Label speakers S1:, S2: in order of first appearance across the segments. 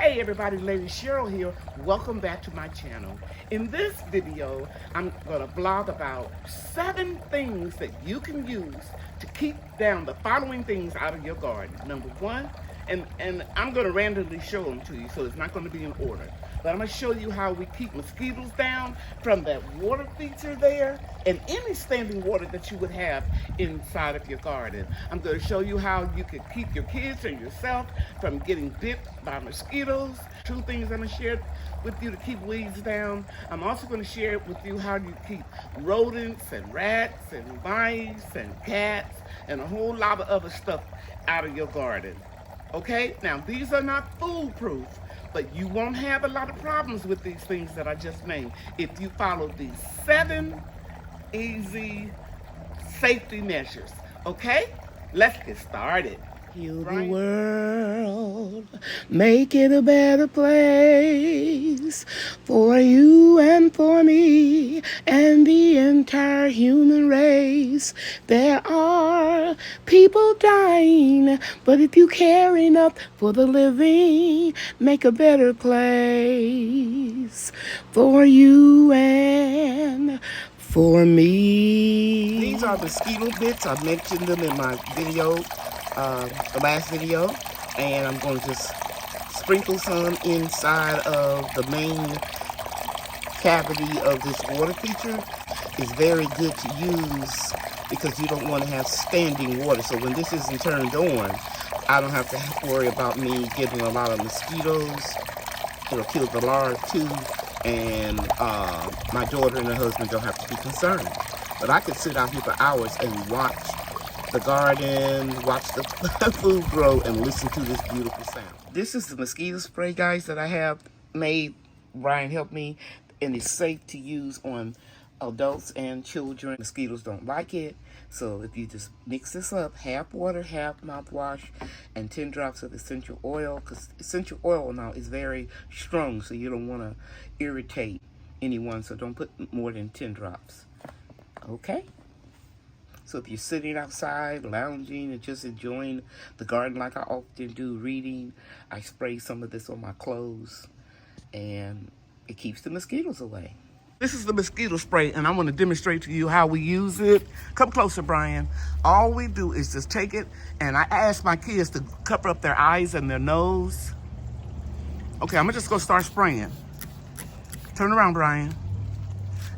S1: Hey everybody, Lady Cheryl here. Welcome back to my channel. In this video, I'm going to blog about 7 things that you can use to keep down the following things out of your garden. Number 1, and I'm going to randomly show them to you, so it's not going to be in order. But I'm going to show you how we keep mosquitoes down from that water feature there and any standing water that you would have inside of your garden. I'm going to show you how you can keep your kids and yourself from getting bit by mosquitoes. 2 things I'm going to share with you to keep weeds down. I'm also going to share with you how you keep rodents and rats and mice and cats and a whole lot of other stuff out of your garden. Okay, now these are not foolproof, but you won't have a lot of problems with these things that I just named if you follow these 7 easy safety measures. Okay, let's get started.
S2: Heal the world, make it a better place for you and for me and the entire human race. There are people dying, but if you care enough for the living, make a better place for you and for me. These are mosquito bits. I mentioned them in my video, the last video, and I'm going to just sprinkle some inside of the main cavity of this water feature. It's very good to use because you don't want to have standing water. So when this isn't turned on, I don't have to worry about me getting a lot of mosquitoes. It'll kill the larvae too, and my daughter and her husband don't have to be concerned. But I could sit out here for hours and watch the garden, watch the food grow, and listen to this beautiful sound. This is the mosquito spray, guys, that I have made. Brian helped me, and it's safe to use on adults and children. Mosquitoes don't like it, so if you just mix this up, half water, half mouthwash, and 10 drops of essential oil, because essential oil now is very strong, so you don't want to irritate anyone, so don't put more than 10 drops. Okay? So if you're sitting outside, lounging, and just enjoying the garden like I often do, reading, I spray some of this on my clothes, and it keeps the mosquitoes away.
S1: This is the mosquito spray, and I'm going to demonstrate to you how we use it. Come closer, Brian. All we do is just take it, and I ask my kids to cover up their eyes and their nose. Okay, I'm just going to start spraying. Turn around, Brian.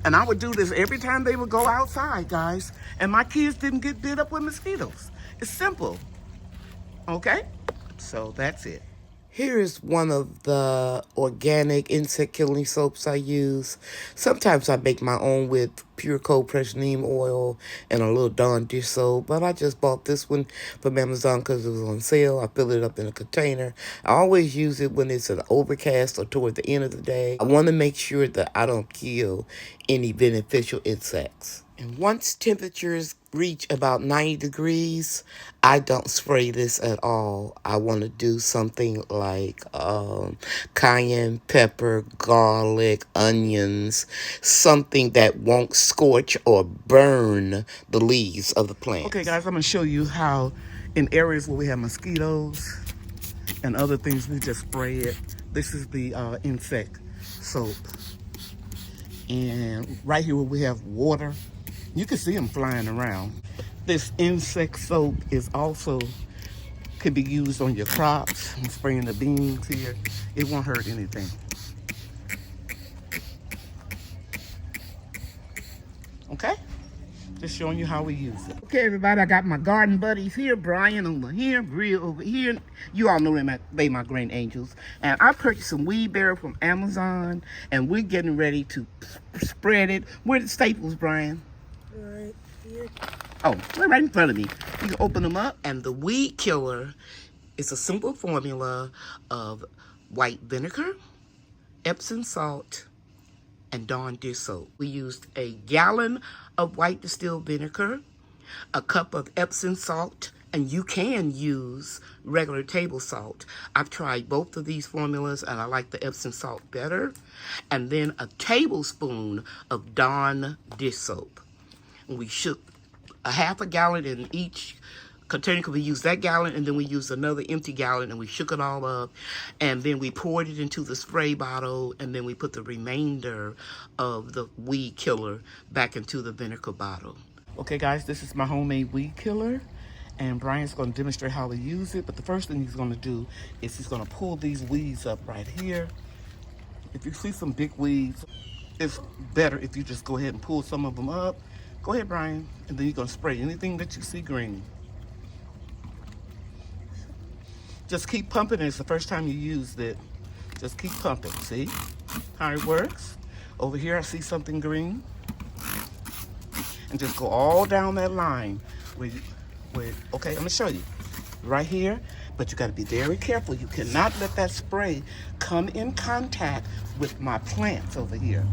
S1: And I would do this every time they would go outside, guys. And my kids didn't get bit up with mosquitoes. It's simple. Okay? So that's it.
S2: Here is one of the organic insect killing soaps I use. Sometimes I make my own with pure cold pressed neem oil and a little Dawn dish soap, but I just bought this one from Amazon because it was on sale. I fill it up in a container. I always use it when it's an overcast or toward the end of the day. I want to make sure that I don't kill any beneficial insects. And once temperatures reach about 90 degrees, I don't spray this at all. I want to do something like cayenne pepper, garlic, onions, something that won't scorch or burn the leaves of the plant.
S1: Okay, guys, I'm going to show you how in areas where we have mosquitoes and other things, we just spray it. This is the insect soap. And right here where we have water, you can see them flying around. This insect soap is also could be used on your crops. I'm spraying the beans here. It won't hurt anything. Okay? Just showing you how we use it. Okay, everybody, I got my garden buddies here. Brian over here, Bria over here. You all know them, they my green angels. And I purchased some weed barrel from Amazon, and we're getting ready to spread it. Where are the staples, Brian?
S2: Right here.
S1: Oh, they're right in front of me. You can open them up.
S2: And the weed killer is a simple formula of white vinegar, Epsom salt, and Dawn dish soap. We used a gallon of white distilled vinegar, a cup of Epsom salt, and you can use regular table salt. I've tried both of these formulas, and I like the Epsom salt better. And then a tablespoon of Dawn dish soap. We shook a half a gallon in each container because we used that gallon and then we used another empty gallon and we shook it all up and then we poured it into the spray bottle and then we put the remainder of the weed killer back into the vinegar bottle. Okay guys, this is my homemade weed killer and Brian's going to demonstrate how to use it, but the first thing he's going to do is he's going to pull these weeds up right here. If you see some big weeds, it's better if you just go ahead and pull some of them up. Go ahead, Brian, and then you're going to spray anything that you see green. Just keep pumping it. It's the first time you used it. Just keep pumping. See how it works? Over here, I see something green. And just go all down that line. Okay, I'm going to show you. Right here. But you got to be very careful. You cannot let that spray come in contact with my plants over here.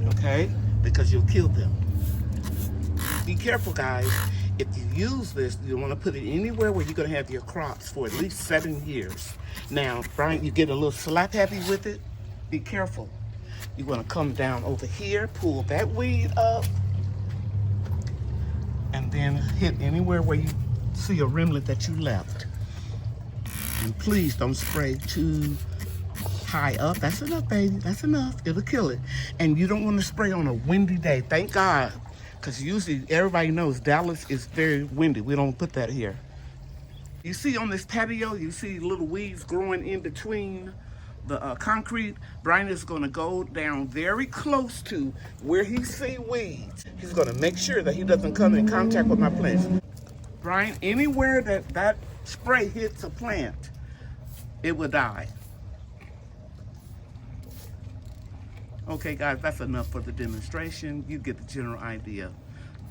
S2: Okay? Because you'll kill them. Be careful, guys. If you use this, you want to put it anywhere where you're going to have your crops for at least 7 years. Now, Brian, you get a little slap happy with it. Be careful. You want to come down over here, pull that weed up, and then hit anywhere where you see a remnant that you left. And please don't spray too high up. That's enough, baby. That's enough. It'll kill it. And you don't want to spray on a windy day. Thank God. Because usually everybody knows Dallas is very windy. We don't put that here. You see on this patio, you see little weeds growing in between the concrete. Brian is going to go down very close to where he sees weeds. He's going to make sure that he doesn't come in contact with my plants. Brian, anywhere that spray hits a plant, it will die. Okay, guys, that's enough for the demonstration. You get the general idea.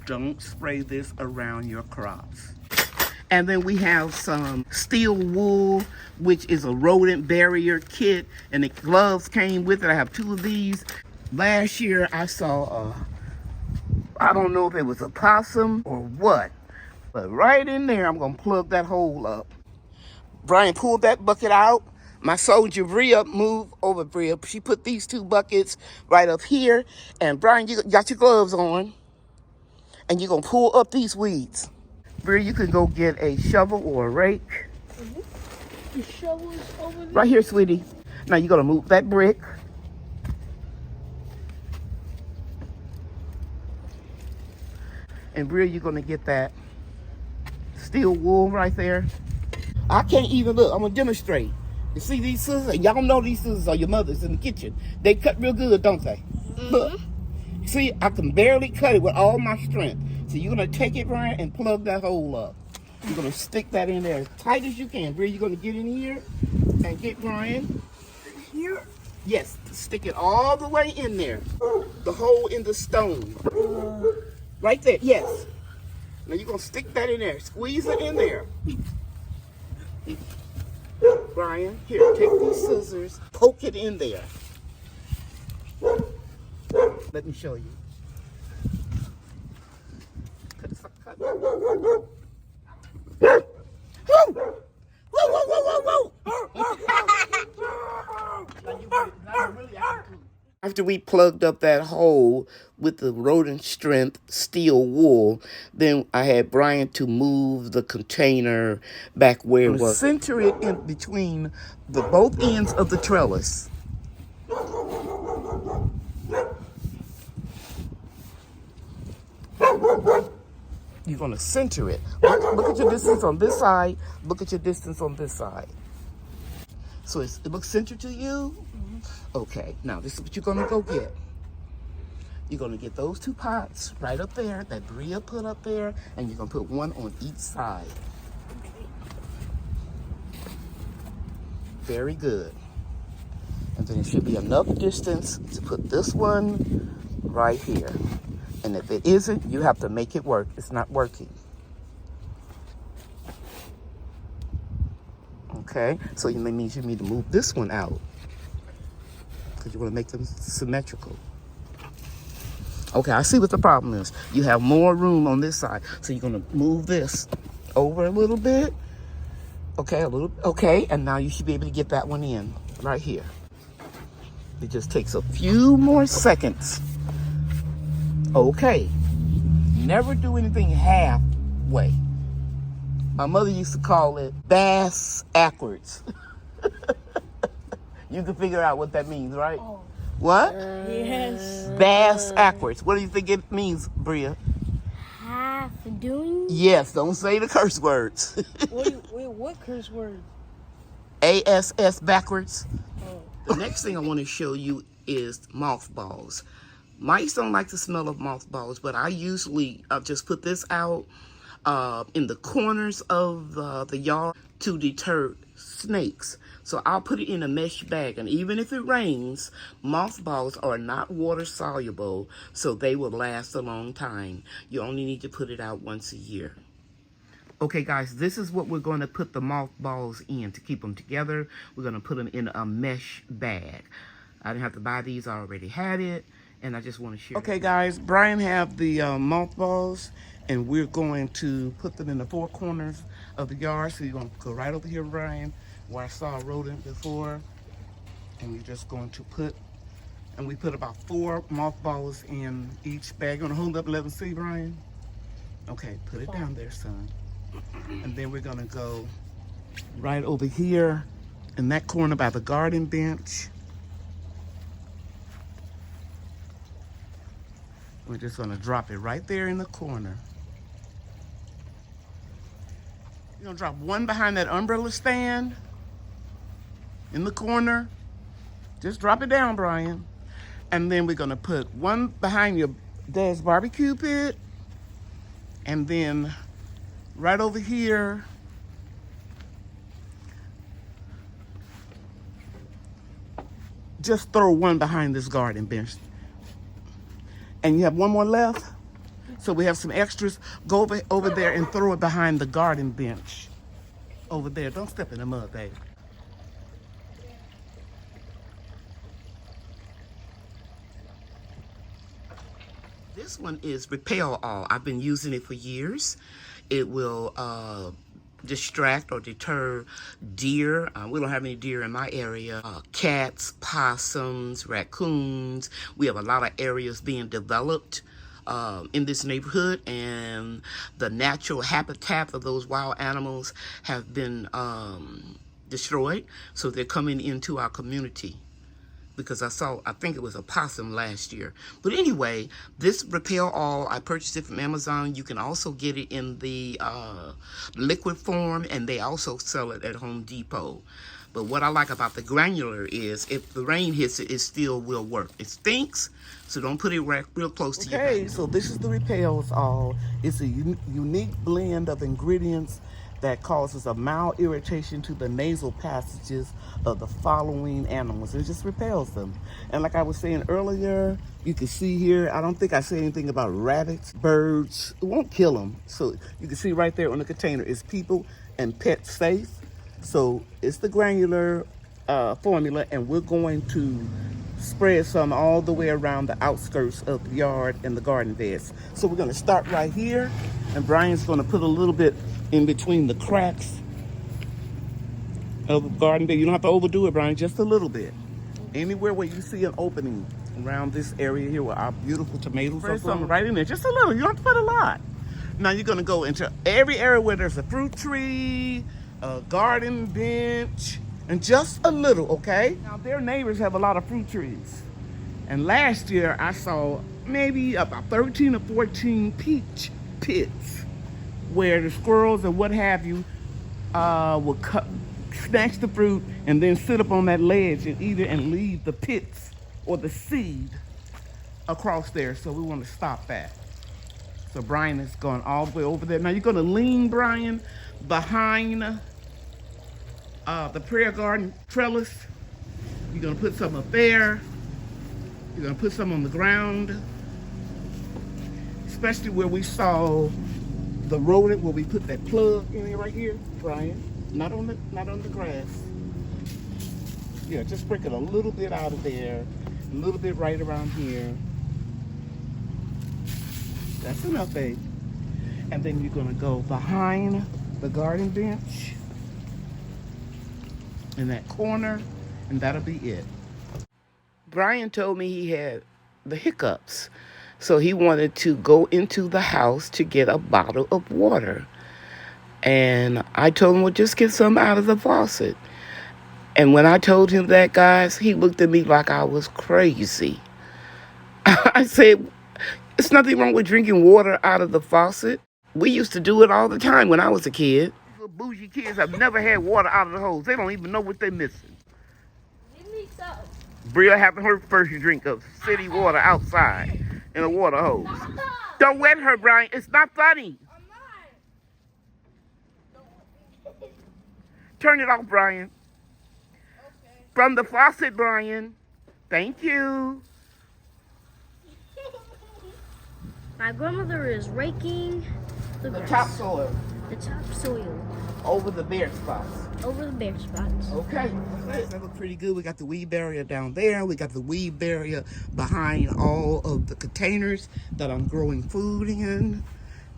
S2: Don't spray this around your crops. And then we have some steel wool, which is a rodent barrier kit, and the gloves came with it. I have 2 of these. Last year, I saw I don't know if it was a possum or what, but right in there, I'm gonna plug that hole up. Brian pulled that bucket out. My soldier Bria moved over. Bria, she put these 2 buckets right up here. And Brian, you got your gloves on. And you're going to pull up these weeds. Bria, you can go get a shovel or a rake.
S3: The shovel is over there?
S2: Right here, sweetie. Now you're going to move that brick. And Bria, you're going to get that steel wool right there. I can't even look. I'm going to demonstrate. You see these scissors? Y'all know these scissors are your mother's in the kitchen. They cut real good, don't they? Look. See, I can barely cut it with all my strength. So you're going to take it, Brian, and plug that hole up. You're going to stick that in there as tight as you can. Bria, you're going to get in here and get Brian.
S3: Here?
S2: Yes, stick it all the way in there. The hole in the stone. Right there, yes. Now you're going to stick that in there. Squeeze it in there. Brian, here, take these scissors, poke it in there. Let me show you. Cut it, cut. Whoa! After we plugged up that hole with the rodent strength steel wool, then I had Brian to move the container back where it was. Center it in between the both ends of the trellis. You're going to center it. Look at your distance on this side. Look at your distance on this side. So it looks centered to you? Okay, now this is what you're going to go get. You're going to get those 2 pots right up there that Bria put up there, and you're going to put 1 on each side. Very good. And then it should be enough distance to put this one right here. And if it isn't, you have to make it work. It's not working. Okay, so that means you need to move this one out because you want to make them symmetrical. Okay, I see what the problem is. You have more room on this side, so you're going to move this over a little bit. Okay, okay, and now you should be able to get that one in right here. It just takes a few more seconds. Okay, never do anything halfway. My mother used to call it bass backwards. You can figure out what that means, right?
S3: Oh.
S2: What?
S3: Yes.
S2: Bass backwards. What do you think it means, Bria?
S3: Half doing?
S2: Yes, don't say the curse words.
S3: What curse word?
S2: ASS backwards.
S3: Oh.
S2: The next thing I want to show you is mothballs. Mice don't like the smell of mothballs, but I usually just put this out in the corners of the yard to deter snakes. So I'll put it in a mesh bag, and even if it rains, mothballs are not water soluble, so they will last a long time. You only need to put it out once a year. Okay guys, this is what we're going to put the mothballs in to keep them together. We're going to put them in a mesh bag. I didn't have to buy these, I already had it, and I just want to share. Okay guys, Brian have the mothballs, and we're going to put them in the four corners of the yard. So you're going to go right over here, Brian, where I saw a rodent before, and you're just going to put, and we put about 4 mothballs in each bag. You want to hold up and let them see, Brian? Okay, put it down there, son. And then we're gonna go right over here in that corner by the garden bench. We're just gonna drop it right there in the corner. You're gonna drop one behind that umbrella stand in the corner. Just drop it down, Brian. And then we're gonna put one behind your dad's barbecue pit, and then right over here, just throw one behind this garden bench. And you have one more left? So we have some extras. Go over there and throw it behind the garden bench. Over there. Don't step in the mud, baby. This one is Repel All. I've been using it for years. It will distract or deter deer. We don't have any deer in my area. Cats, possums, raccoons. We have a lot of areas being developed in this neighborhood, and the natural habitat of those wild animals have been destroyed. So they're coming into our community. Because I think it was a possum last year. But anyway, this Repel All, I purchased it from Amazon. You can also get it in the liquid form, and they also sell it at Home Depot. But what I like about the granular is if the rain hits it, it still will work. It stinks, so don't put it real close to your back. Okay, so this is the Repel All. It's a unique blend of ingredients that causes a mild irritation to the nasal passages of the following animals. It just repels them. And like I was saying earlier, you can see here, I don't think I said anything about rabbits, birds. It won't kill them. So you can see right there on the container, it's people and pet safe. So it's the granular formula, and we're going to spread some all the way around the outskirts of the yard and the garden beds. So we're gonna start right here, and Brian's gonna put a little bit in between the cracks of the garden bed. You don't have to overdo it, Brian, just a little bit. Anywhere where you see an opening around this area here where our beautiful tomatoes are from, right in there, just a little. You don't have to put a lot. Now you're gonna go into every area where there's a fruit tree, a garden bench, and just a little, okay? Now their neighbors have a lot of fruit trees. And last year I saw maybe about 13 or 14 peach pits where the squirrels or what have you will snatch the fruit and then sit up on that ledge and eat it and leave the pits or the seed across there. So we want to stop that. So Brian is going all the way over there. Now you're going to lean, Brian, behind the prayer garden trellis. You're going to put some up there. You're going to put some on the ground, especially where we saw the rodent, where we put that plug in here right here, Brian. Not on the grass. Yeah, just sprinkle a little bit out of there, a little bit right around here. That's enough, babe. And then you're gonna go behind the garden bench in that corner, and that'll be it. Brian told me he had the hiccups, so he wanted to go into the house to get a bottle of water. And I told him, well, just get some out of the faucet. And when I told him that, guys, he looked at me like I was crazy. I said, there's nothing wrong with drinking water out of the faucet. We used to do it all the time when I was a kid. Little bougie kids have never had water out of the hose. They don't even know what they're missing.
S3: Give me some.
S2: Bria having her first drink of city water outside in a water hose. Don't wet her, Brian. It's not funny. Turn it off, Brian.
S3: Okay.
S2: From the faucet, Brian. Thank you.
S3: My grandmother is raking the grass.
S2: Topsoil
S3: The topsoil
S2: over the bare spots.
S3: over the bare spots.
S2: Okay. That looks pretty good. We got the weed barrier down there. We got the weed barrier behind all of the containers that I'm growing food in.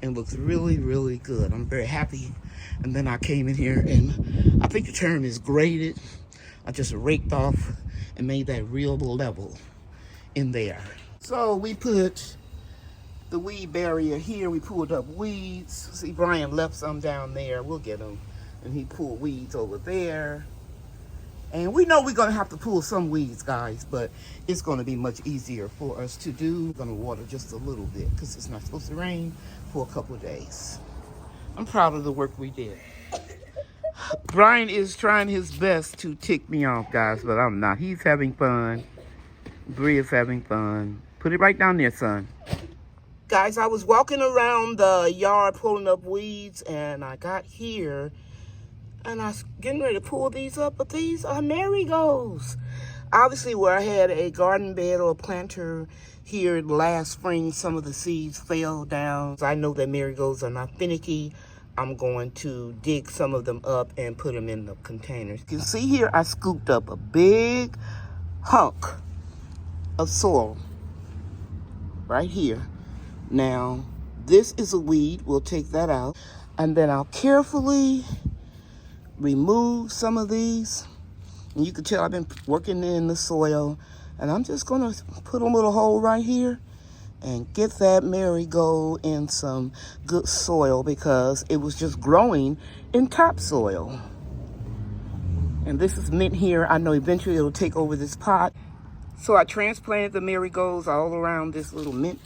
S2: And looks really, really good. I'm very happy. And then I came in here and I think the term is graded. I just raked off and made that real level in there. So we put the weed barrier here. We pulled up weeds. See, Brian left some down there. We'll get them. And he pulled weeds over there. And we know we're going to have to pull some weeds, guys, but it's going to be much easier for us to do. We're going to water just a little bit because it's not supposed to rain for a couple of days. I'm proud of the work we did. Brian is trying his best to tick me off, guys, but I'm not. He's having fun. Bria's having fun. Put it right down there, son. Guys, I was walking around the yard pulling up weeds, and I got here, and I was getting ready to pull these up, but these are marigolds. Obviously, where I had a garden bed or a planter here last spring, some of the seeds fell down. I know that marigolds are not finicky. I'm going to dig some of them up and put them in the containers. You can see here, I scooped up a big hunk of soil right here. Now, this is a weed. We'll take that out. And then I'll carefully remove some of these. And you can tell I've been working in the soil. And I'm just going to put a little hole right here and get that marigold in some good soil because it was just growing in topsoil. And this is mint here. I know eventually it'll take over this pot. So I transplanted the marigolds all around this little mint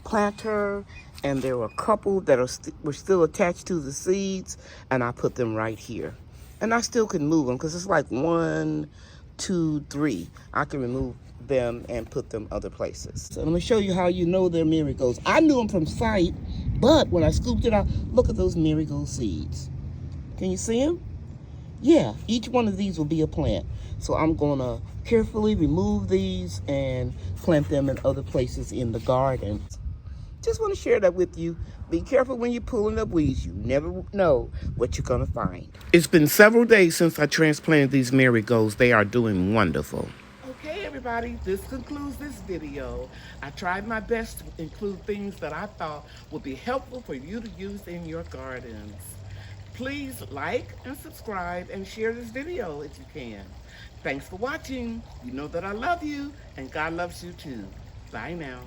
S2: planter, and there were a couple that were still attached to the seeds, and I put them right here. And I still can move them because it's like 1, 2, 3. I can remove them and put them other places. So let me show you how you know they're marigolds. I knew them from sight, but when I scooped it out, look at those marigold seeds. Can you see them? Yeah, each one of these will be a plant. So I'm gonna carefully remove these and plant them in other places in the garden. Just want to share that with you. Be careful when you're pulling up weeds. You never know what you're going to find. It's been several days since I transplanted these marigolds. They are doing wonderful.
S1: Okay, everybody, this concludes this video. I tried my best to include things that I thought would be helpful for you to use in your gardens. Please like and subscribe and share this video if you can. Thanks for watching. You know that I love you and God loves you too. Bye now.